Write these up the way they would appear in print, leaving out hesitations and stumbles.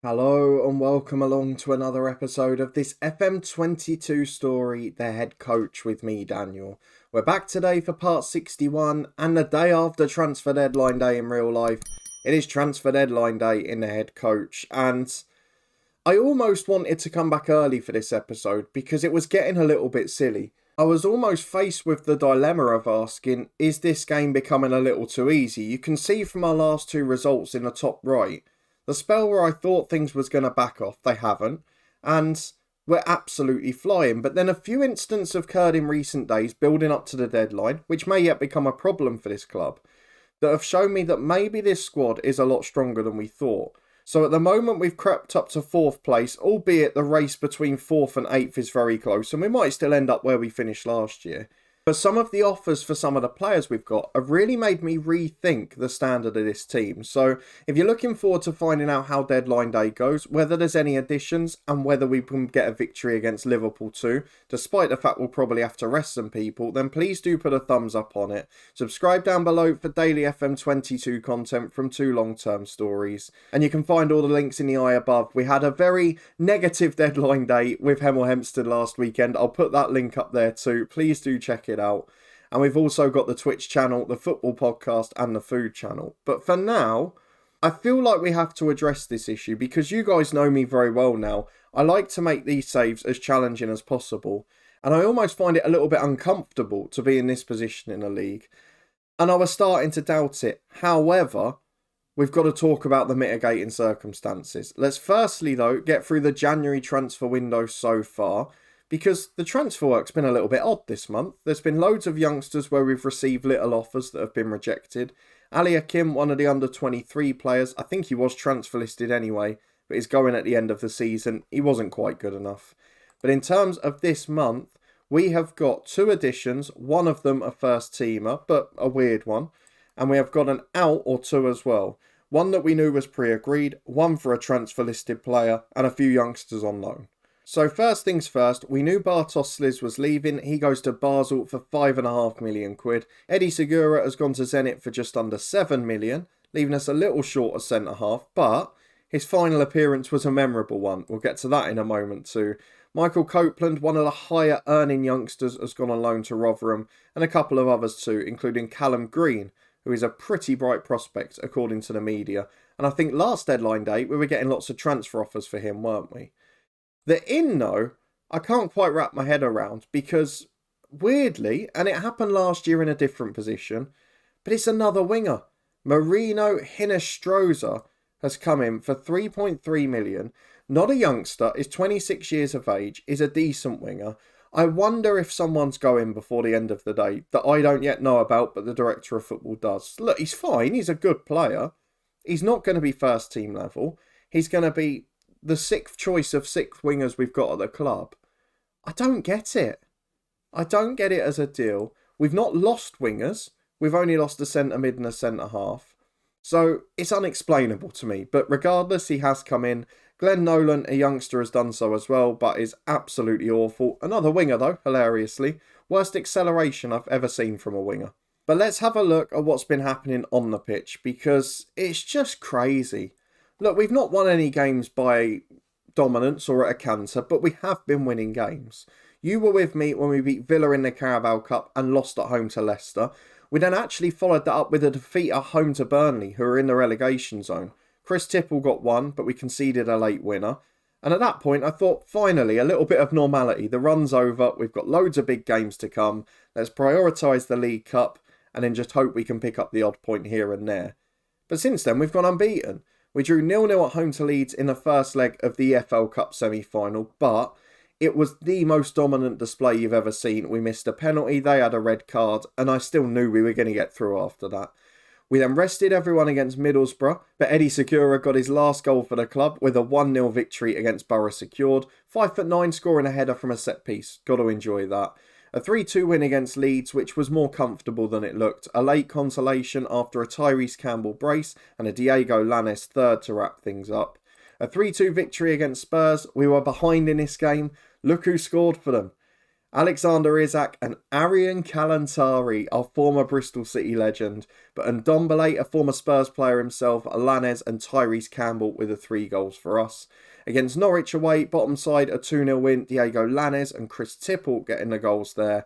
Hello and welcome along to another episode of this FM22 story, The Head Coach, with me, Daniel. We're back today for part 61 and the day after transfer deadline day in real life. It is transfer deadline day in The Head Coach, and I almost wanted to come back early for this episode because it was getting a little bit silly. I was almost faced with the dilemma of asking, is this game becoming a little too easy? You can see from our last two results in the top right, the spell where I thought things was going to back off, they haven't, and we're absolutely flying. But then a few incidents have occurred in recent days building up to the deadline, which may yet become a problem for this club, that have shown me that maybe this squad is a lot stronger than we thought. So at the moment we've crept up to 4th place, albeit the race between 4th and 8th is very close, and we might still end up where we finished last year. But some of the offers for some of the players we've got have really made me rethink the standard of this team. So if you're looking forward to finding out how deadline day goes, whether there's any additions and whether we can get a victory against Liverpool too, despite the fact we'll probably have to rest some people, then please do put a thumbs up on it. Subscribe down below for daily FM22 content from 2 long-term stories. And you can find all the links in the eye above. We had a very negative deadline day with Hemel Hempstead last weekend. I'll put that link up there too. Please do check it out. And we've also got the Twitch channel, the football podcast and the food channel. But for now, I feel like we have to address this issue because you guys know me very well now. I like to make these saves as challenging as possible. And I almost find it a little bit uncomfortable to be in this position in the league. And I was starting to doubt it. However, we've got to talk about the mitigating circumstances. Let's firstly, though, get through the January transfer window so far, because the transfer work's been a little bit odd this month. There's been loads of youngsters where we've received little offers that have been rejected. Ali Akim, one of the under-23 players, I think he was transfer listed anyway, but he's going at the end of the season. He wasn't quite good enough. But in terms of this month, we have got 2 additions, one of them a first-teamer, but a weird one. And we have got an out or 2 as well. One that we knew was pre-agreed, one for a transfer-listed player, and a few youngsters on loan. So first things first, we knew Bartosz Sliz was leaving. He goes to Basel for £5.5 million. Eddie Segura has gone to Zenit for just under £7 million, leaving us a little short of centre-half, but his final appearance was a memorable one. We'll get to that in a moment too. Michael Copeland, one of the higher earning youngsters, has gone on loan to Rotherham, and a couple of others too, including Callum Green, who is a pretty bright prospect according to the media. And I think last deadline day we were getting lots of transfer offers for him, weren't we? The in, though, I can't quite wrap my head around because, weirdly, and it happened last year in a different position, but it's another winger. Marino Hinestroza has come in for 3.3 million. Not a youngster, is 26 years of age, is a decent winger. I wonder if someone's going before the end of the day that I don't yet know about, but the director of football does. Look, he's fine, he's a good player. He's not going to be first team level. He's going to be the 6th choice of 6 wingers we've got at the club. I don't get it. I don't get it as a deal. We've not lost wingers. We've only lost a centre mid and a centre half. So it's unexplainable to me. But regardless, he has come in. Glenn Nolan, a youngster, has done so as well, but is absolutely awful. Another winger though, hilariously. Worst acceleration I've ever seen from a winger. But let's have a look at what's been happening on the pitch, because it's just crazy. Look, we've not won any games by dominance or at a canter, but we have been winning games. You were with me when we beat Villa in the Carabao Cup and lost at home to Leicester. We then actually followed that up with a defeat at home to Burnley, who are in the relegation zone. Chris Tipple got one, but we conceded a late winner. And at that point, I thought, finally, a little bit of normality. The run's over. We've got loads of big games to come. Let's prioritise the League Cup and then just hope we can pick up the odd point here and there. But since then, we've gone unbeaten. We drew 0-0 at home to Leeds in the first leg of the EFL Cup semi-final, but it was the most dominant display you've ever seen. We missed a penalty, they had a red card, and I still knew we were going to get through after that. We then rested everyone against Middlesbrough, but Eddie Segura got his last goal for the club with a 1-0 victory against Borough secured. 5'9" scoring a header from a set piece. Got to enjoy that. A 3-2 win against Leeds, which was more comfortable than it looked. A late consolation after a Tyrese Campbell brace and a Diego Lanes third to wrap things up. A 3-2 victory against Spurs. We were behind in this game. Look who scored for them. Alexander Isak and Arian Kalantari, our former Bristol City legend, but Ndombele, a former Spurs player himself, Alanes and Tyrese Campbell with the 3 goals for us. Against Norwich away, bottom side, a 2-0 win, Diego Lanes and Chris Tipple getting the goals there.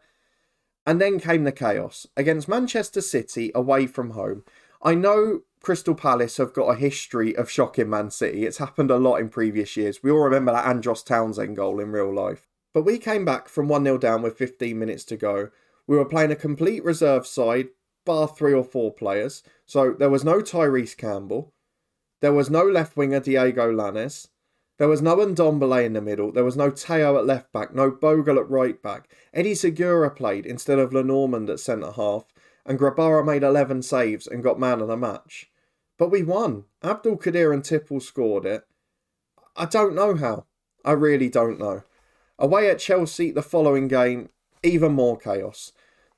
And then came the chaos. Against Manchester City, away from home. I know Crystal Palace have got a history of shocking Man City. It's happened a lot in previous years. We all remember that Andros Townsend goal in real life. But we came back from 1-0 down with 15 minutes to go. We were playing a complete reserve side, bar 3 or 4 players. So there was no Tyrese Campbell. There was no left winger Diego Lanes. There was no Ndombele in the middle. There was no Teo at left back. No Bogle at right back. Eddie Segura played instead of Lenormand at centre half. And Grabara made 11 saves and got man of the match. But we won. Abdul Qadir and Tipple scored it. I don't know how. I really don't know. Away at Chelsea, the following game, even more chaos.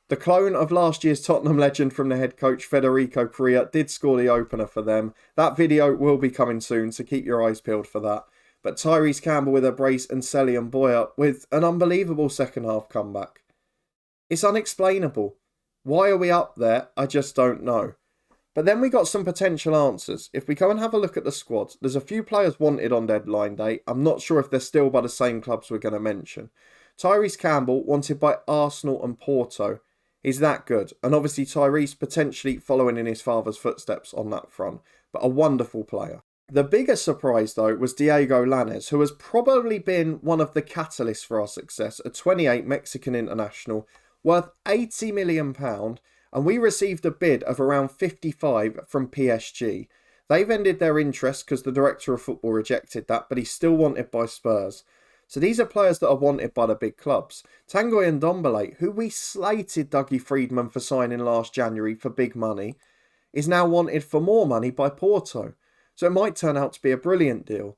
The clone of last year's Tottenham legend from the head coach Federico Correa did score the opener for them. That video will be coming soon, so keep your eyes peeled for that. But Tyrese Campbell with a brace and Selly and Boyer with an unbelievable second half comeback. It's unexplainable. Why are we up there? I just don't know. But then we got some potential answers. If we go and have a look at the squad, there's a few players wanted on deadline day. I'm not sure if they're still by the same clubs we're going to mention. Tyrese Campbell wanted by Arsenal and Porto. He's that good. And obviously Tyrese potentially following in his father's footsteps on that front. But a wonderful player. The biggest surprise though was Diego Lanes, who has probably been one of the catalysts for our success. A 28 Mexican international worth £80 million. And we received a bid of around 55 from PSG. They've ended their interest because the director of football rejected that, but he's still wanted by Spurs. So these are players that are wanted by the big clubs. Tanguy Ndombele, who we slated Dougie Freedman for signing last January for big money, is now wanted for more money by Porto. So it might turn out to be a brilliant deal.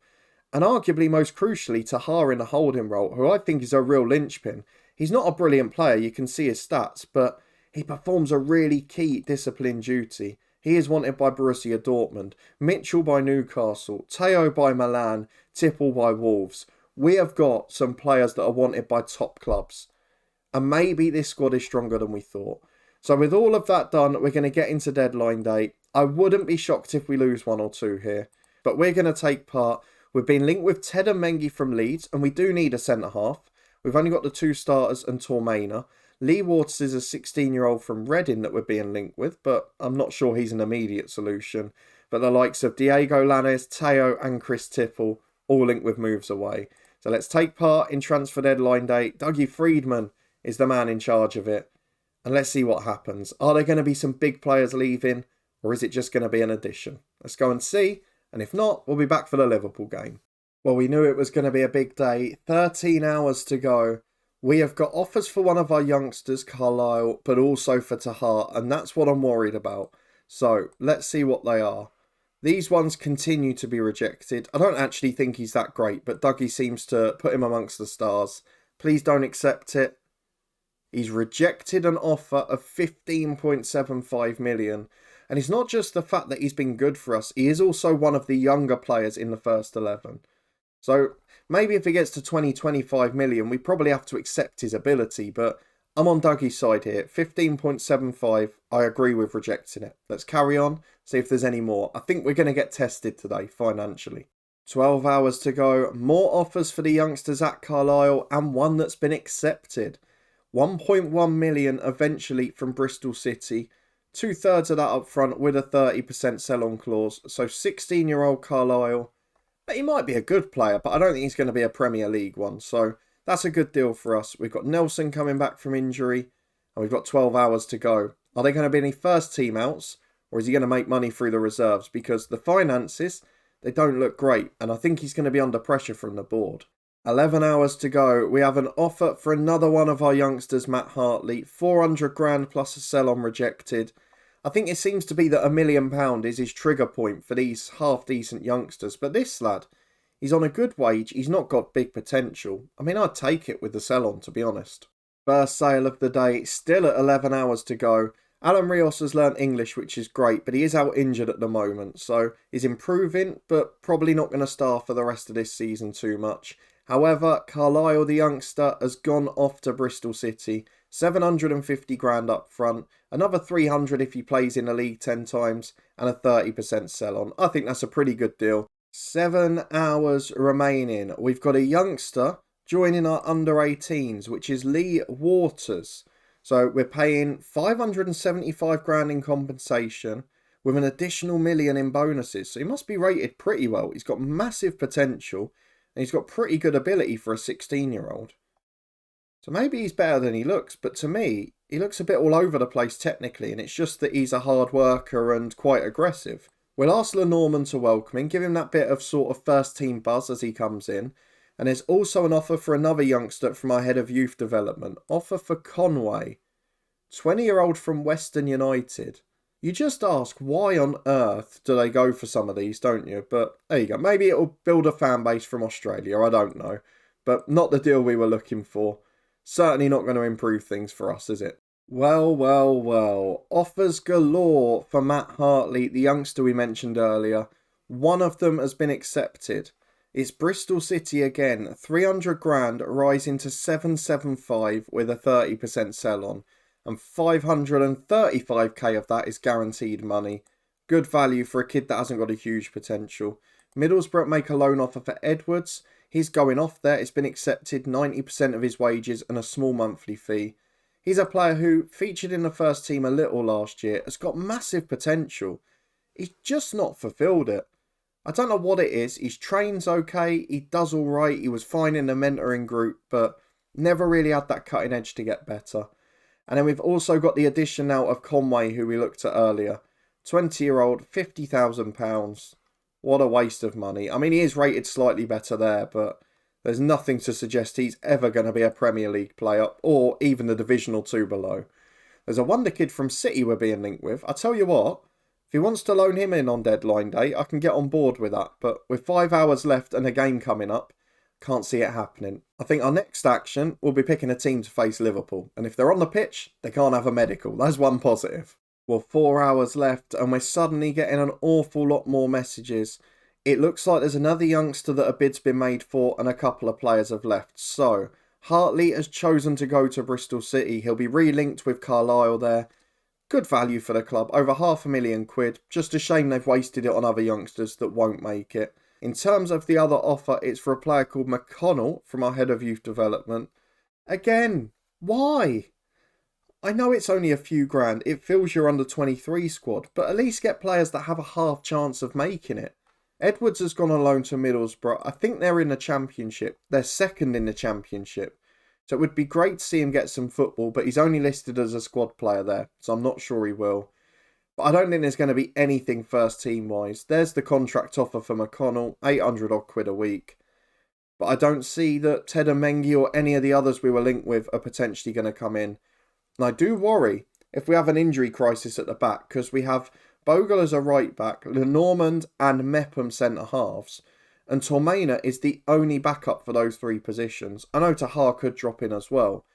And arguably most crucially, Tahar in the holding role, who I think is a real linchpin. He's not a brilliant player, you can see his stats, but he performs a really key discipline duty. He is wanted by Borussia Dortmund, Mitchell by Newcastle, Teo by Milan, Tipple by Wolves. We have got some players that are wanted by top clubs. And maybe this squad is stronger than we thought. So with all of that done, we're going to get into deadline day. I wouldn't be shocked if we lose 1 or 2 here. But we're going to take part. We've been linked with Ted and Mengi from Leeds, and we do need a centre-half. We've only got the 2 starters and Tormena. Lee Waters is a 16-year-old from Reading that we're being linked with, but I'm not sure he's an immediate solution. But the likes of Diego Lanes, Teo and Chris Tipple, all linked with moves away. So let's take part in transfer deadline day. Dougie Freedman is the man in charge of it. And let's see what happens. Are there going to be some big players leaving, or is it just going to be an addition? Let's go and see. And if not, we'll be back for the Liverpool game. Well, we knew it was going to be a big day. 13 hours to go. We have got offers for one of our youngsters, Carlisle, but also for Tahar, and that's what I'm worried about. So, let's see what they are. These ones continue to be rejected. I don't actually think he's that great, but Dougie seems to put him amongst the stars. Please don't accept it. He's rejected an offer of 15.75 million. And it's not just the fact that he's been good for us, he is also one of the younger players in the first 11. So maybe if he gets to 20-25 million, we probably have to accept his ability, but I'm on Dougie's side here. 15.75, I agree with rejecting it. Let's carry on, see if there's any more. I think we're going to get tested today financially. 12 hours to go. More offers for the youngsters at Carlisle and one that's been accepted. 1.1 million eventually from Bristol City. 2/3 of that up front with a 30% sell-on clause. So 16-year-old Carlisle. He might be a good player, but I don't think he's going to be a Premier League one. So that's a good deal for us. We've got Nelson coming back from injury, and we've got 12 hours to go. Are there going to be any first team outs, or is he going to make money through the reserves? Because the finances, they don't look great, and I think he's going to be under pressure from the board. 11 hours to go. We have an offer for another one of our youngsters, Matt Hartley. 400 grand plus a sell-on rejected. I think it seems to be that £1 million is his trigger point for these half-decent youngsters. But this lad, he's on a good wage. He's not got big potential. I mean, I'd take it with the sell-on, to be honest. First sale of the day, still at 11 hours to go. Alan Rios has learnt English, which is great, but he is out injured at the moment. So he's improving, but probably not going to start for the rest of this season too much. However, Carlisle, the youngster, has gone off to Bristol City. 750 grand up front, another 300 if he plays in the league 10 times, and a 30% sell on. I think that's a pretty good deal. 7 hours remaining. We've got a youngster joining our under 18s, which is Lee Waters. So we're paying 575 grand in compensation with an additional million in bonuses. So he must be rated pretty well. He's got massive potential and he's got pretty good ability for a 16-year-old. So maybe he's better than he looks, but to me, he looks a bit all over the place technically, and it's just that he's a hard worker and quite aggressive. We'll ask Lenormand to welcome him, give him that bit of sort of first team buzz as he comes in. And there's also an offer for another youngster from our head of youth development. Offer for Conway, 20-year-old from Western United. You just ask, why on earth do they go for some of these, don't you? But there you go. Maybe it'll build a fan base from Australia, I don't know. But not the deal we were looking for. Certainly not going to improve things for us, is it? Well, well, well. Offers galore for Matt Hartley, the youngster we mentioned earlier. One of them has been accepted. It's Bristol City again. 300 grand rising to 775 with a 30% sell on. And 535k of that is guaranteed money. Good value for a kid that hasn't got a huge potential. Middlesbrough make a loan offer for Edwards. He's going off there. It's been accepted, 90% of his wages and a small monthly fee. He's a player who featured in the first team a little last year, has got massive potential. He's just not fulfilled it. I don't know what it is. His train's okay. He does all right. He was fine in the mentoring group, but never really had that cutting edge to get better. And then we've also got the addition now of Conway, who we looked at earlier. 20-year-old, £50,000. What a waste of money. I mean, he is rated slightly better there, but there's nothing to suggest he's ever going to be a Premier League player or even the Division or 2 below. There's a wonder kid from City we're being linked with. I tell you what, if he wants to loan him in on deadline day, I can get on board with that. But with 5 hours left and a game coming up, can't see it happening. I think our next action will be picking a team to face Liverpool. And if they're on the pitch, they can't have a medical. That's one positive. Well, 4 hours left and we're suddenly getting an awful lot more messages. It looks like there's another youngster that a bid's been made for and a couple of players have left. So, Hartley has chosen to go to Bristol City. He'll be relinked with Carlisle there. Good value for the club, over £500,000. Just a shame they've wasted it on other youngsters that won't make it. In terms of the other offer, it's for a player called McConnell from our head of youth development. Again, why? I know it's only a few grand, it fills your under 23 squad, but at least get players that have a half chance of making it. Edwards has gone on loan to Middlesbrough. I think they're in the Championship. They're second in the Championship. So it would be great to see him get some football, but he's only listed as a squad player there, so I'm not sure he will. But I don't think there's going to be anything first team wise. There's the contract offer for McConnell, 800 odd quid a week. But I don't see that Ted and Mengi or any of the others we were linked with are potentially going to come in. And I do worry if we have an injury crisis at the back, because we have Bogle as a right back, Lenormand and Mepham centre halves, and Tormaina is the only backup for those three positions. I know Tahar could drop in as well,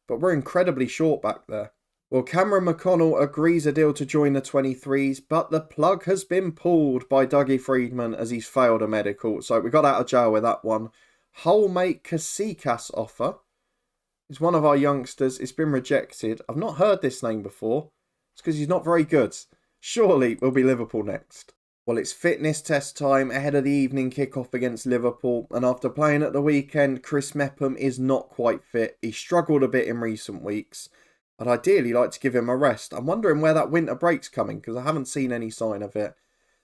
but we're incredibly short back there. Well, Cameron McConnell agrees a deal to join the 23s, but the plug has been pulled by Dougie Freedman as he's failed a medical, so we got out of jail with that one. Wholemate Kasikas offer. He's one of our youngsters. It's been rejected. I've not heard this name before. It's because he's not very good. Surely we'll be Liverpool next. Well, it's fitness test time ahead of the evening kick-off against Liverpool. And after playing at the weekend, Chris Mepham is not quite fit. He struggled a bit in recent weeks. I'd ideally like to give him a rest. I'm wondering where that winter break's coming because I haven't seen any sign of it.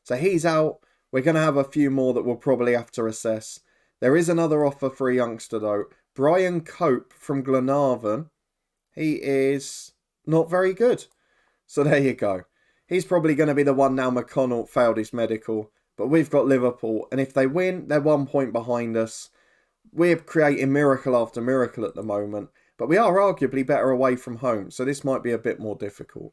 So he's out. We're going to have a few more that we'll probably have to assess. There is another offer for a youngster though. Brian Cope from Glenarvan. He is not very good. So there you go. He's probably going to be the one now McConnell failed his medical. But we've got Liverpool. And if they win, they're 1 point behind us. We're creating miracle after miracle at the moment. But we are arguably better away from home. So this might be a bit more difficult.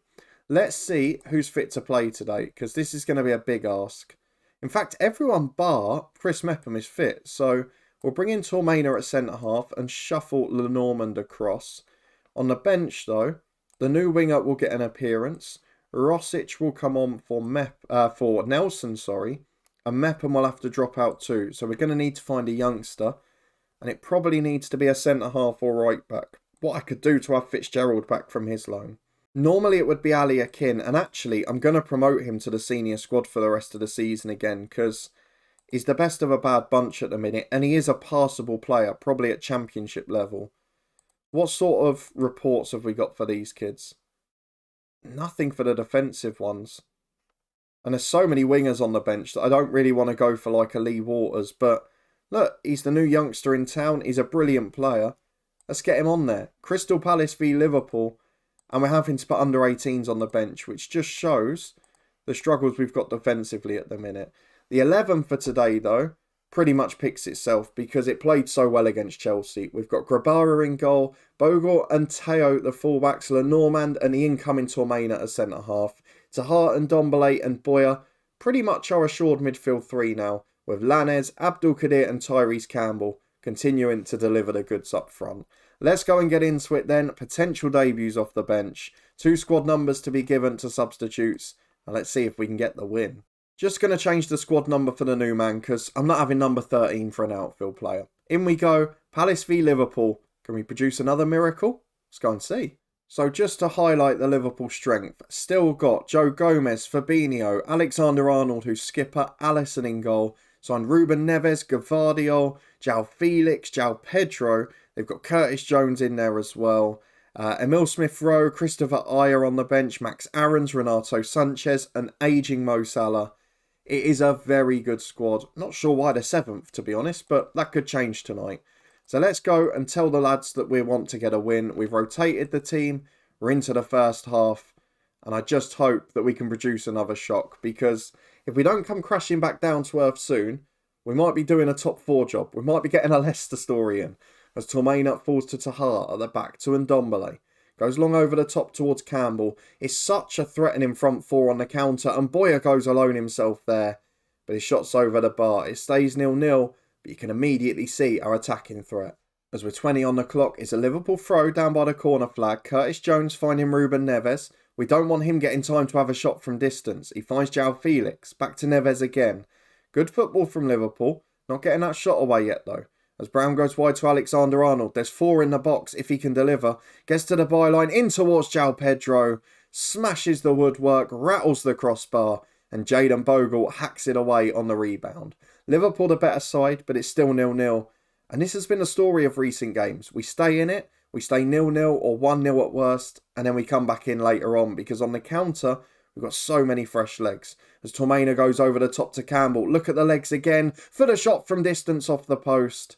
Let's see who's fit to play today. Because this is going to be a big ask. In fact, everyone bar Chris Mepham is fit. So we'll bring in Tormaina at centre-half and shuffle Lenormand across. On the bench, though, the new winger will get an appearance. Rosic will come on for Nelson, and Mepham will have to drop out too. So we're going to need to find a youngster. and it probably needs to be a centre-half or right-back. What I could do to have Fitzgerald back from his loan. Normally it would be Ali Akin, and actually I'm going to promote him to the senior squad for the rest of the season again, because he's the best of a bad bunch at the minute, and he is a passable player, probably at championship level. What sort of reports have we got for these kids? Nothing for the defensive ones. And there's so many wingers on the bench that I don't really want to go for like a Lee Waters, but look, he's the new youngster in town, he's a brilliant player. Let's get him on there. Crystal Palace v Liverpool, and we're having to put under 18s on the bench, which just shows the struggles we've got defensively at the minute. The 11 for today, though, pretty much picks itself because it played so well against Chelsea. We've got Grabara in goal, Bogle and Teo, the fullbacks, Lenormand and the incoming Tormaina as centre-half. Tahar and Dombele and Boyer pretty much our assured midfield three now, with Lanez, Abdul Kadir and Tyrese Campbell continuing to deliver the goods up front. Let's go and get into it then. Potential debuts off the bench. 2 squad numbers to be given to substitutes. And let's see if we can get the win. Just going to change the squad number for the new man because I'm not having number 13 for an outfield player. In we go. Palace v Liverpool. Can we produce another miracle? Let's go and see. So just to highlight the Liverpool strength, still got Joe Gomez, Fabinho, Alexander-Arnold who's skipper, Alisson in goal. Signed Ruben Neves, Gavardio, João Felix, João Pedro. They've got Curtis Jones in there as well. Emil Smith-Rowe, Christopher Ayer on the bench, Max Aarons, Renato Sanchez, and ageing Mo Salah. It is a very good squad. Not sure why they're 7th, to be honest, but that could change tonight. So let's go and tell the lads that we want to get a win. We've rotated the team. We're into the first half. And I just hope that we can produce another shock, because if we don't come crashing back down to earth soon, we might be doing a top 4 job. We might be getting a Leicester story in. As Tormaina falls to Tahar at the back to Ndombele. Goes long over the top towards Campbell. It's such a threatening front 4 on the counter, and Boyer goes alone himself there. But his shot's over the bar. It stays 0-0, but you can immediately see our attacking threat. As we're 20 on the clock, it's a Liverpool throw down by the corner flag. Curtis Jones finding Ruben Neves. We don't want him getting time to have a shot from distance. He finds João Felix. Back to Neves again. Good football from Liverpool. Not getting that shot away yet though. As Brown goes wide to Alexander-Arnold. There's 4 in the box if he can deliver. Gets to the byline. In towards João Pedro. Smashes the woodwork. Rattles the crossbar. And Jadon Bogle hacks it away on the rebound. Liverpool the better side, but it's still 0-0. And this has been the story of recent games. We stay in it. We stay 0-0 or 1-0 at worst. And then we come back in later on. Because on the counter, we've got so many fresh legs. As Tormaina goes over the top to Campbell. Look at the legs again. For the shot from distance off the post.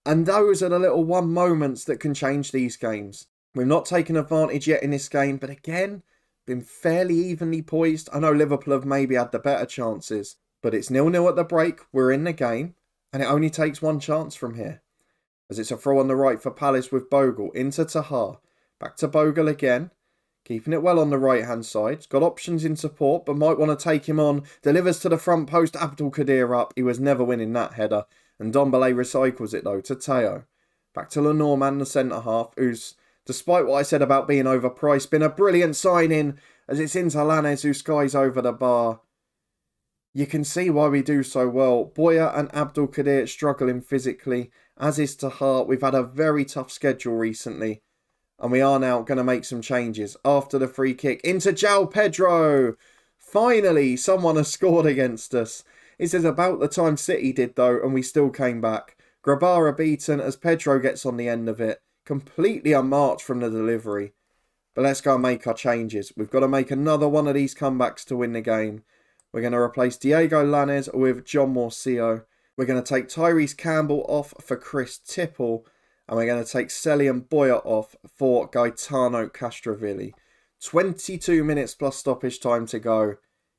And those are the little one moments that can change these games. We've not taken advantage yet in this game, but again, been fairly evenly poised. I know Liverpool have maybe had the better chances, but it's 0-0 at the break. We're in the game, and it only takes one chance from here. As it's a throw on the right for Palace with Bogle into Tahar. Back to Bogle again. Keeping it well on the right-hand side. Got options in support, but might want to take him on. Delivers to the front post. Abdul Kadir up. He was never winning that header. And Dombele recycles it though to Teo. Back to Lenormand, the centre-half, who's, despite what I said about being overpriced, been a brilliant signing as it's into Lanez who skies over the bar. You can see why we do so well. Boyer and Abdul Kadir struggling physically, as is Tahar. We've had a very tough schedule recently. And we are now going to make some changes after the free kick into João Pedro. Finally, someone has scored against us. This is about the time City did though, and we still came back. Grabara beaten as Pedro gets on the end of it. Completely unmarked from the delivery. But let's go and make our changes. We've got to make another one of these comebacks to win the game. We're going to replace Diego Lanez with John Morcio. We're going to take Tyrese Campbell off for Chris Tipple. And we're going to take Selly and Boyer off for Gaetano Castrovilli. 22 minutes plus stoppage time to go.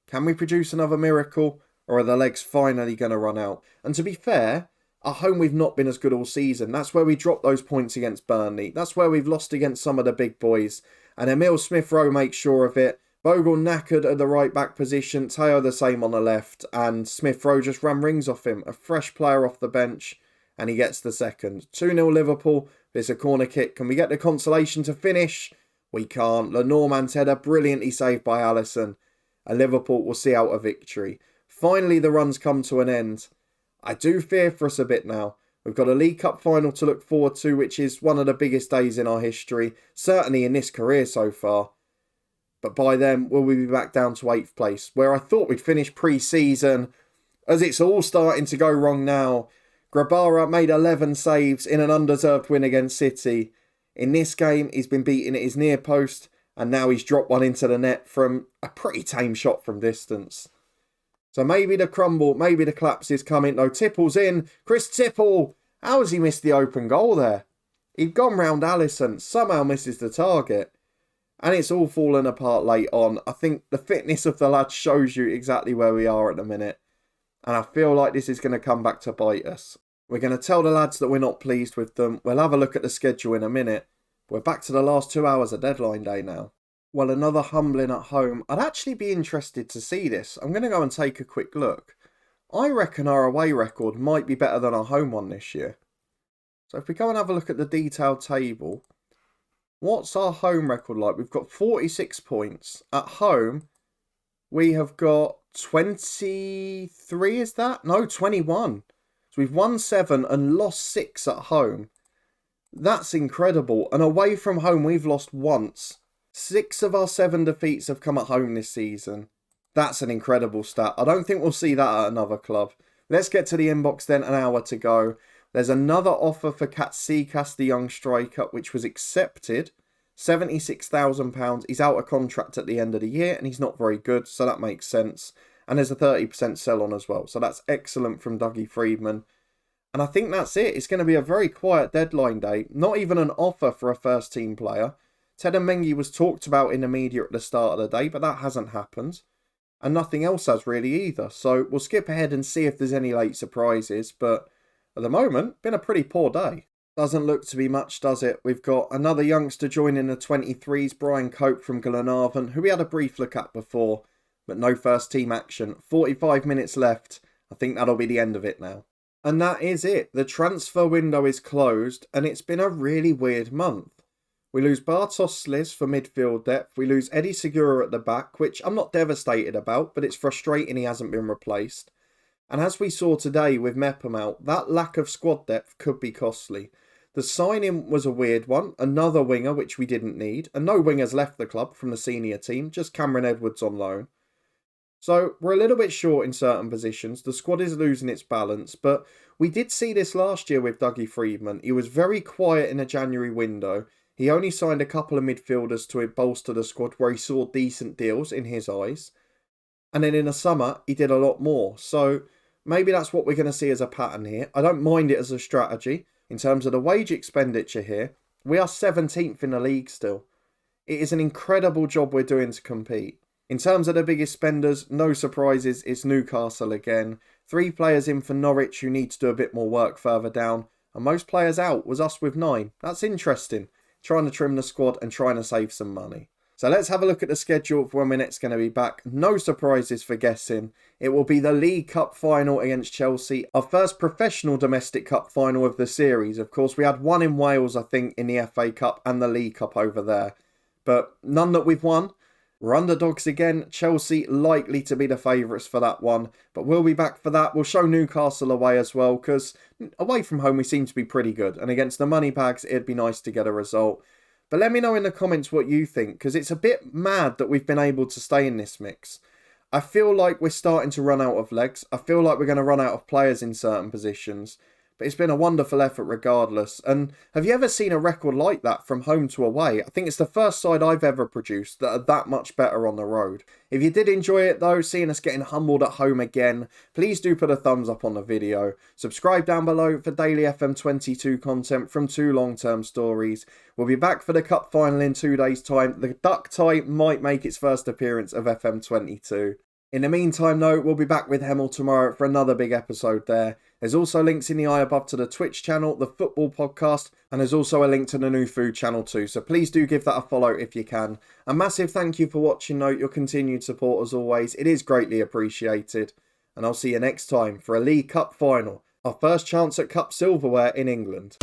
Can we produce another miracle? Or are the legs finally going to run out? And to be fair, at home we've not been as good all season. That's where we dropped those points against Burnley. That's where we've lost against some of the big boys. And Emil Smith-Rowe makes sure of it. Bogle knackered at the right back position. Teo the same on the left. And Smith-Rowe just ran rings off him. A fresh player off the bench. And he gets the second. 2-0 Liverpool. There's a corner kick. Can we get the consolation to finish? We can't. Lenormand's header brilliantly saved by Alisson. And Liverpool will see out a victory. Finally, the runs come to an end. I do fear for us a bit now. We've got a League Cup final to look forward to, which is one of the biggest days in our history, certainly in this career so far. But by then, will we be back down to 8th place, where I thought we'd finish pre-season, as it's all starting to go wrong now. Grabara made 11 saves in an undeserved win against City. In this game, he's been beaten at his near post, and now he's dropped one into the net from a pretty tame shot from distance. So maybe the crumble, maybe the collapse is coming. No, Tipple's in. Chris Tipple! How has he missed the open goal there? He'd gone round Alisson, somehow misses the target. And it's all fallen apart late on. I think the fitness of the lads shows you exactly where we are at the minute. And I feel like this is going to come back to bite us. We're going to tell the lads that we're not pleased with them. We'll have a look at the schedule in a minute. We're back to the last 2 hours of deadline day now. Well, another humbling at home. I'd actually be interested to see this. I'm going to go and take a quick look. I reckon our away record might be better than our home one this year. So if we go and have a look at the detailed table, what's our home record like? We've got 46 points. At home, we have got 23, is that? No, 21. So we've won 7 and lost 6 at home. That's incredible. And away from home, we've lost once. 6 of our 7 defeats have come at home this season. That's an incredible stat. I don't think we'll see that at another club. Let's get to the inbox then, an hour to go. There's another offer for Katsikas, the young striker, which was accepted. £76,000. He's out of contract at the end of the year and he's not very good, so that makes sense. And there's a 30% sell on as well. So that's excellent from Dougie Freedman. And I think that's it. It's going to be a very quiet deadline day. Not even an offer for a first team player. Tedamengi was talked about in the media at the start of the day, but that hasn't happened. And nothing else has really either. So we'll skip ahead and see if there's any late surprises. But at the moment, been a pretty poor day. Doesn't look to be much, does it? We've got another youngster joining the 23s, Brian Cope from Glenarvan, who we had a brief look at before, but no first team action. 45 minutes left. I think that'll be the end of it now. And that is it. The transfer window is closed, and it's been a really weird month. We lose Bartosz Sliz for midfield depth. We lose Eddie Segura at the back, which I'm not devastated about, but it's frustrating he hasn't been replaced. And as we saw today with Mepham out, that lack of squad depth could be costly. The signing was a weird one, another winger which we didn't need, and no wingers left the club from the senior team, just Cameron Edwards on loan. So we're a little bit short in certain positions, the squad is losing its balance, but we did see this last year with Dougie Freedman. He was very quiet in the January window. He only signed a couple of midfielders to bolster the squad where he saw decent deals in his eyes. And then in the summer, he did a lot more. So maybe that's what we're going to see as a pattern here. I don't mind it as a strategy. In terms of the wage expenditure here, we are 17th in the league still. It is an incredible job we're doing to compete. In terms of the biggest spenders, no surprises, it's Newcastle again. 3 players in for Norwich who need to do a bit more work further down. And most players out was us with 9. That's interesting. Trying to trim the squad and trying to save some money. So let's have a look at the schedule for when we're next going to be back. No surprises for guessing. It will be the League Cup final against Chelsea. Our first professional domestic cup final of the series. Of course, we had one in Wales, I think, in the FA Cup and the League Cup over there. But none that we've won. We're underdogs again. Chelsea likely to be the favourites for that one. But we'll be back for that. We'll show Newcastle away as well. Because away from home, we seem to be pretty good. And against the Moneybags, it'd be nice to get a result. But let me know in the comments what you think, because it's a bit mad that we've been able to stay in this mix. I feel like we're starting to run out of legs. I feel like we're going to run out of players in certain positions. But it's been a wonderful effort regardless. And have you ever seen a record like that from home to away? I think it's the first side I've ever produced that are that much better on the road. If you did enjoy it though, seeing us getting humbled at home again, please do put a thumbs up on the video. Subscribe down below for daily FM22 content from 2 long-term stories. We'll be back for the cup final in 2 days' time. The duck tie might make its first appearance of FM22. In the meantime though, we'll be back with Hemel tomorrow for another big episode there. There's also links in the eye above to the Twitch channel, the football podcast, and there's also a link to the new food channel too. So please do give that a follow if you can. A massive thank you for watching though, your continued support as always. It is greatly appreciated. And I'll see you next time for a League Cup final. Our first chance at Cup silverware in England.